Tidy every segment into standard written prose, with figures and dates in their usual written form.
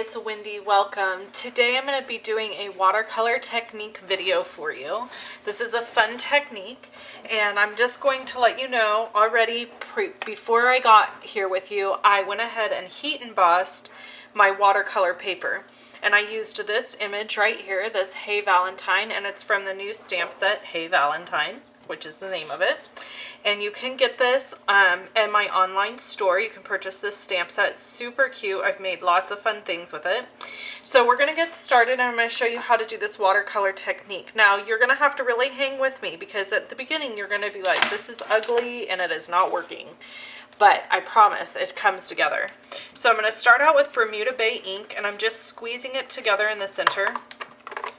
it's Wendy. Welcome. Today I'm going to be doing a watercolor technique video for you. This is a fun technique, and I'm just going to let you know already before I got here with you, I went ahead and heat embossed my watercolor paper. And I used this image right here, this Hey Valentine, and it's from the new stamp set, Hey Valentine, which is the name of it. And you can get this at my online store. You can purchase this stamp set. It's super cute. I've made lots of fun things with it. So we're going to get started, and I'm going to show you how to do this watercolor technique. Now, you're going to have to really hang with me, because at the beginning you're going to be like, this is ugly and it is not working. But I promise it comes together. So I'm going to start out with Bermuda Bay ink, and I'm just squeezing it together in the center.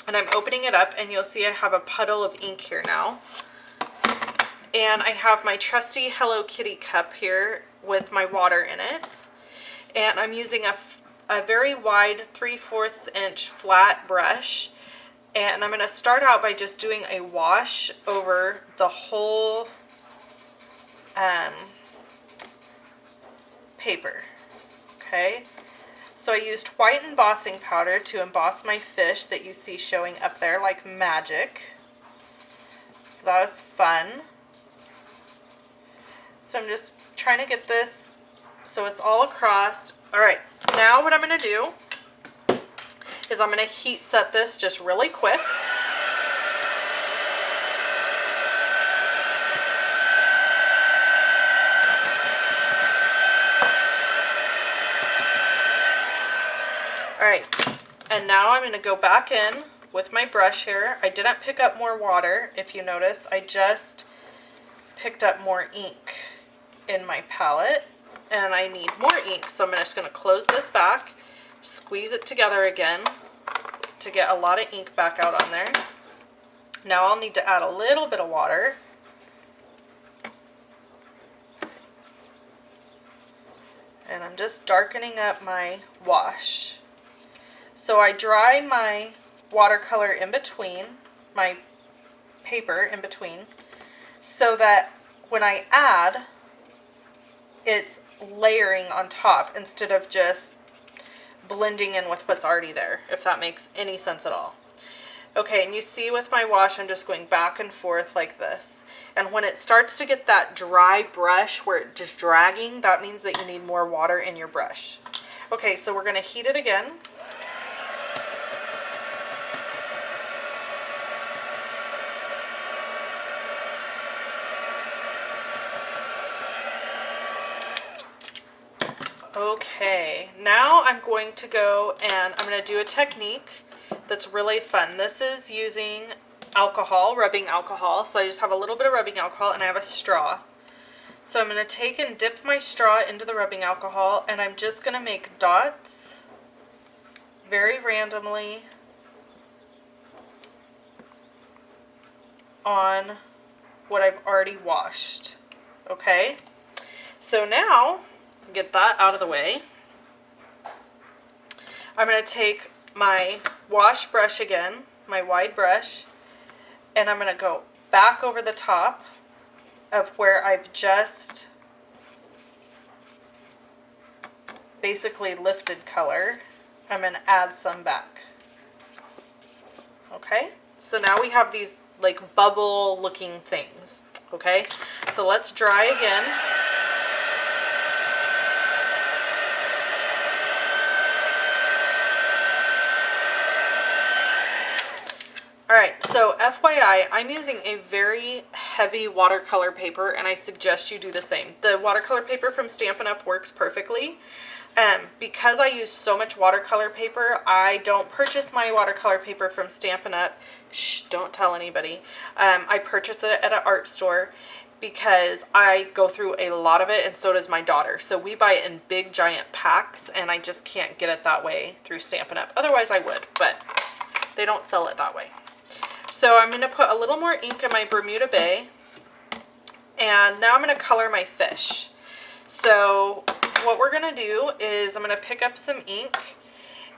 And I'm opening it up, and you'll see I have a puddle of ink here now. And I have my trusty Hello Kitty cup here with my water in it. And I'm using a very wide 3/4 inch flat brush. And I'm going to start out by just doing a wash over the whole paper. Okay, so I used white embossing powder to emboss my fish that you see showing up there like magic. So that was fun. So I'm just trying to get this so it's all across. All right, now what I'm going to do is I'm going to heat set this just really quick. All right, and now I'm going to go back in with my brush here. I didn't pick up more water, if you notice. I just picked up more ink in my palette, and I need more ink, so I'm just going to close this back, squeeze it together again to get a lot of ink back out on there. Now I'll need to add a little bit of water. And I'm just darkening up my wash. So I dry my watercolor in between, my paper in between, so that when I add, it's layering on top instead of just blending in with what's already there, if that makes any sense at all. Okay, and you see with my wash, I'm just going back and forth like this. And when it starts to get that dry brush where it's just dragging, that means that you need more water in your brush. Okay, so we're going to heat it again. Okay, now I'm going to go and I'm going to do a technique that's really fun. This is using alcohol, rubbing alcohol. So I just have a little bit of rubbing alcohol, and I have a straw. So I'm going to take and dip my straw into the rubbing alcohol, and I'm just going to make dots very randomly on what I've already washed. Okay, so now get that out of the way. I'm going to take my wash brush again, my wide brush, and I'm going to go back over the top of where I've just basically lifted color. I'm going to add some back. Okay, so now we have these like bubble looking things. Okay, so let's dry again. Alright, so FYI, I'm using a very heavy watercolor paper, and I suggest you do the same. The watercolor paper from Stampin' Up! Works perfectly. Because I use so much watercolor paper, I don't purchase my watercolor paper from Stampin' Up! Shh, don't tell anybody. I purchase it at an art store because I go through a lot of it, and so does my daughter. So we buy it in big giant packs, and I just can't get it that way through Stampin' Up! Otherwise I would, but they don't sell it that way. So I'm going to put a little more ink in my Bermuda Bay, and now I'm going to color my fish. So what we're going to do is I'm going to pick up some ink,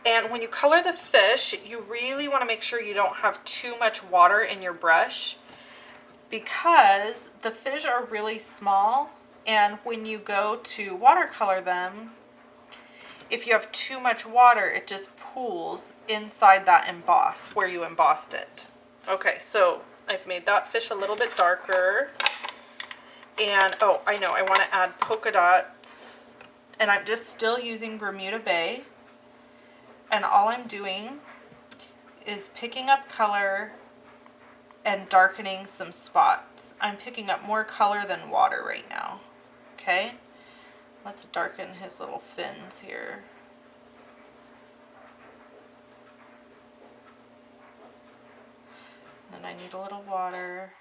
and when you color the fish, you really want to make sure you don't have too much water in your brush, because the fish are really small, and when you go to watercolor them, if you have too much water, it just pools inside that emboss where you embossed it. Okay, so I've made that fish a little bit darker. And, oh, I know, I want to add polka dots. And I'm just still using Bermuda Bay. And all I'm doing is picking up color and darkening some spots. I'm picking up more color than water right now. Okay? Let's darken his little fins here. Then I need a little water.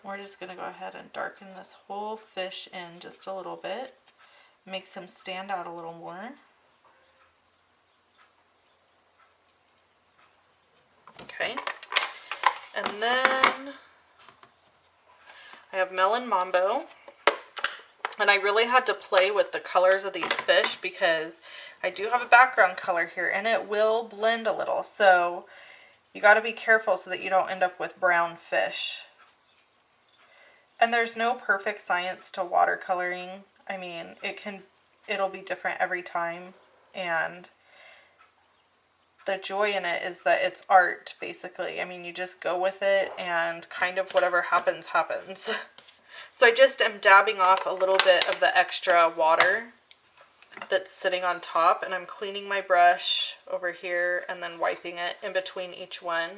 We're just going to go ahead and darken this whole fish in just a little bit. Makes him stand out a little more. Okay. And then I have Melon Mambo. And I really had to play with the colors of these fish because I do have a background color here and it will blend a little. So you got to be careful so that you don't end up with brown fish. And there's no perfect science to watercoloring. I mean, it'll be different every time. And the joy in it is that it's art, basically. I mean, you just go with it and kind of whatever happens, happens. So I just am dabbing off a little bit of the extra water that's sitting on top. And I'm cleaning my brush over here and then wiping it in between each one.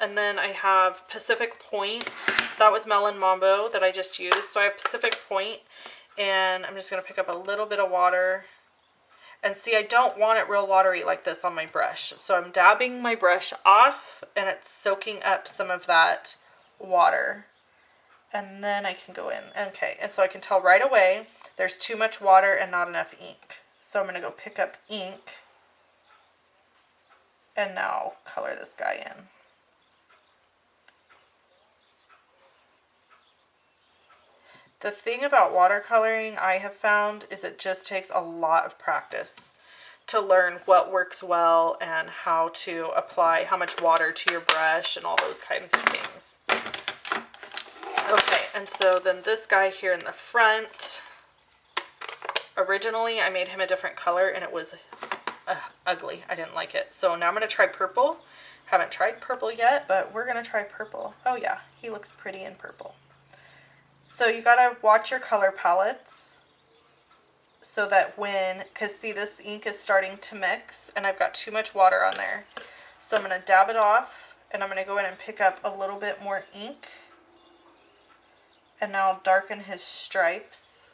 And then I have Pacific Point. That was Melon Mambo that I just used. So I have Pacific Point, and I'm just going to pick up a little bit of water. And see, I don't want it real watery like this on my brush. So I'm dabbing my brush off, and it's soaking up some of that water. And then I can go in. Okay, and so I can tell right away there's too much water and not enough ink. So I'm going to go pick up ink, and now color this guy in. The thing about watercoloring I have found is it just takes a lot of practice to learn what works well and how to apply how much water to your brush and all those kinds of things. Okay, and so then this guy here in the front, originally I made him a different color and it was ugly. I didn't like it. So now I'm going to try purple. Haven't tried purple yet, but we're going to try purple. Oh yeah, he looks pretty in purple. So you gotta watch your color palettes so that because see, this ink is starting to mix and I've got too much water on there. So I'm gonna dab it off and I'm gonna go in and pick up a little bit more ink. And now I'll darken his stripes.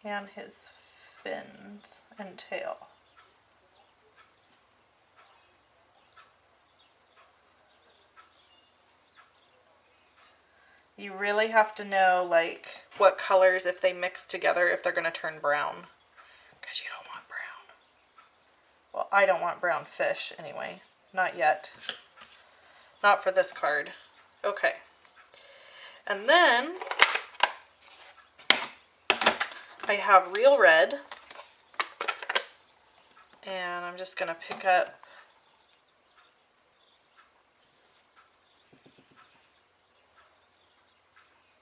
And his fins and tail. You really have to know, like, what colors, if they mix together, if they're going to turn brown. Because you don't want brown. Well, I don't want brown fish, anyway. Not yet. Not for this card. Okay. And then I have Real Red. And I'm just going to pick up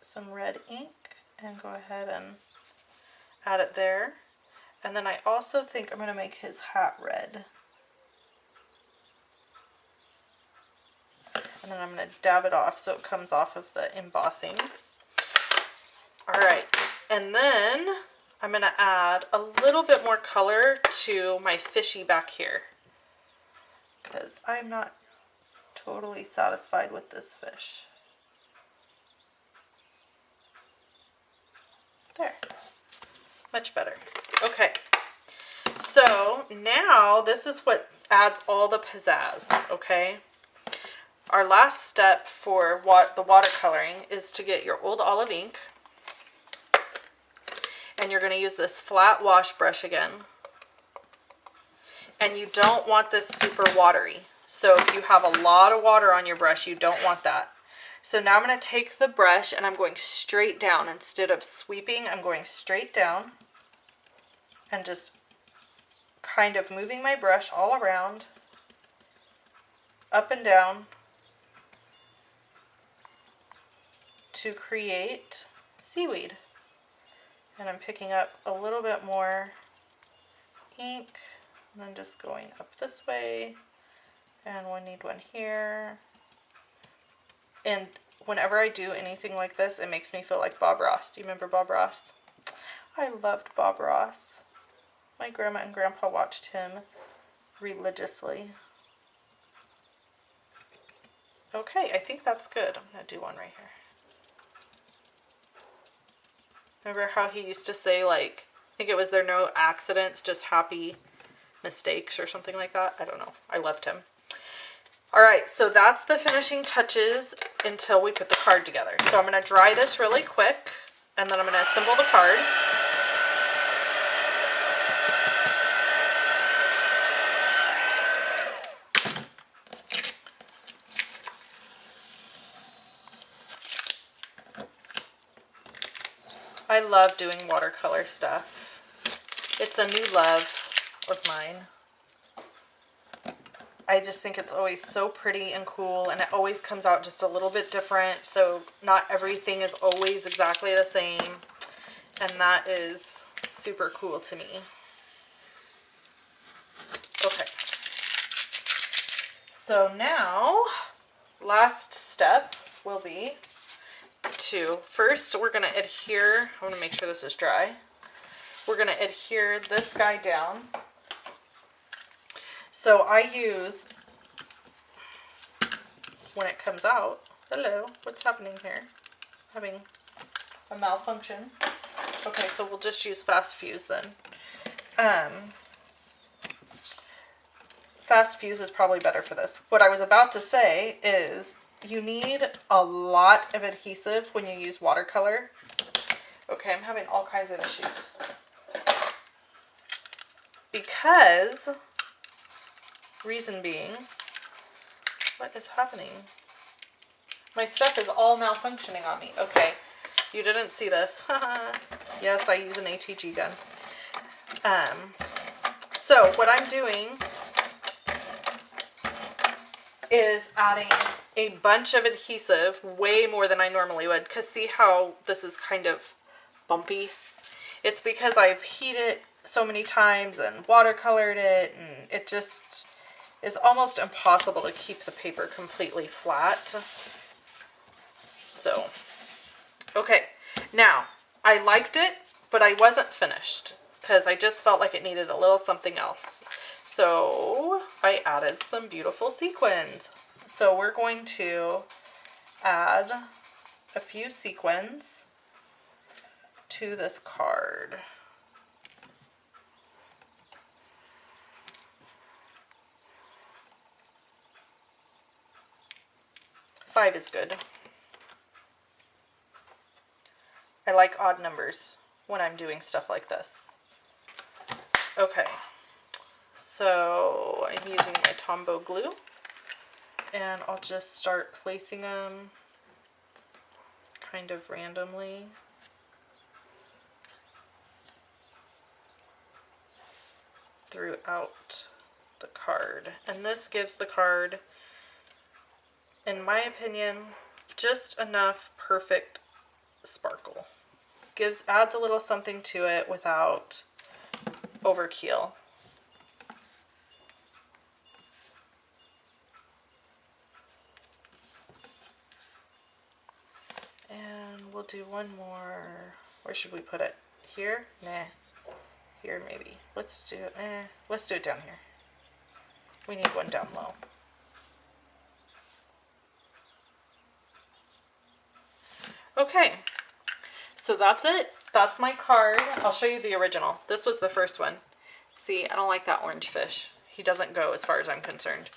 some red ink and go ahead and add it there. And then I also think I'm going to make his hat red. And then I'm going to dab it off so it comes off of the embossing. Alright, and then I'm going to add a little bit more color to my fishy back here. Because I'm not totally satisfied with this fish. There. Much better. Okay. So now this is what adds all the pizzazz, okay? Our last step for the watercoloring is to get your old olive ink. And you're going to use this flat wash brush again. And you don't want this super watery. So if you have a lot of water on your brush, you don't want that. So now I'm going to take the brush and I'm going straight down. Instead of sweeping, I'm going straight down and just kind of moving my brush all around, up and down, to create seaweed. And I'm picking up a little bit more ink, and I'm just going up this way, and we need one here. And whenever I do anything like this, it makes me feel like Bob Ross. Do you remember Bob Ross? I loved Bob Ross. My grandma and grandpa watched him religiously. Okay, I think that's good. I'm going to do one right here. Remember how he used to say, like, I think it was there no accidents, just happy mistakes or something like that? I don't know. I loved him. All right, so that's the finishing touches until we put the card together. So I'm going to dry this really quick, and then I'm going to assemble the card. I love doing watercolor stuff. It's a new love of mine. I just think it's always so pretty and cool, and it always comes out just a little bit different, so not everything is always exactly the same, and that is super cool to me. Okay. So now, last step will be first we're going to adhere, I want to make sure this is dry, we're going to adhere this guy down. So I use, when it comes out, hello, what's happening here? Having a malfunction. Okay, so we'll just use Fast Fuse then. Fast Fuse is probably better for this. What I was about to say is you need a lot of adhesive when you use watercolor. Okay, I'm having all kinds of issues. Because, reason being, what is happening? My stuff is all malfunctioning on me. Okay, you didn't see this. Yes, I use an ATG gun. So what I'm doing is adding a bunch of adhesive, way more than I normally would, because see how this is kind of bumpy? It's because I've heated it so many times and watercolored it, and it just is almost impossible to keep the paper completely flat. So, okay, now I liked it, but I wasn't finished because I just felt like it needed a little something else. So I added some beautiful sequins. So we're going to add a few sequins to this card. Five is good. I like odd numbers when I'm doing stuff like this. Okay, so I'm using my Tombow glue, and I'll just start placing them kind of randomly. Throughout the card. And this gives the card, in my opinion, just enough perfect sparkle. Adds a little something to it without overkill. And we'll do one more. Where should we put it? Here? Nah. Here maybe. Let's do it down here. We need one down low. Okay. So that's it. That's my card. I'll show you the original. This was the first one. See, I don't like that orange fish. He doesn't go as far as I'm concerned.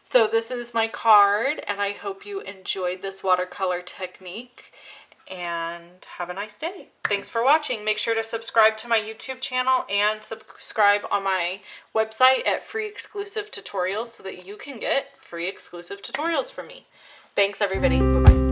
So this is my card, and I hope you enjoyed this watercolor technique, and have a nice day. Thanks for watching. Make sure to subscribe to my YouTube channel and subscribe on my website at free exclusive tutorials so that you can get free exclusive tutorials from me. Thanks everybody. Bye-bye.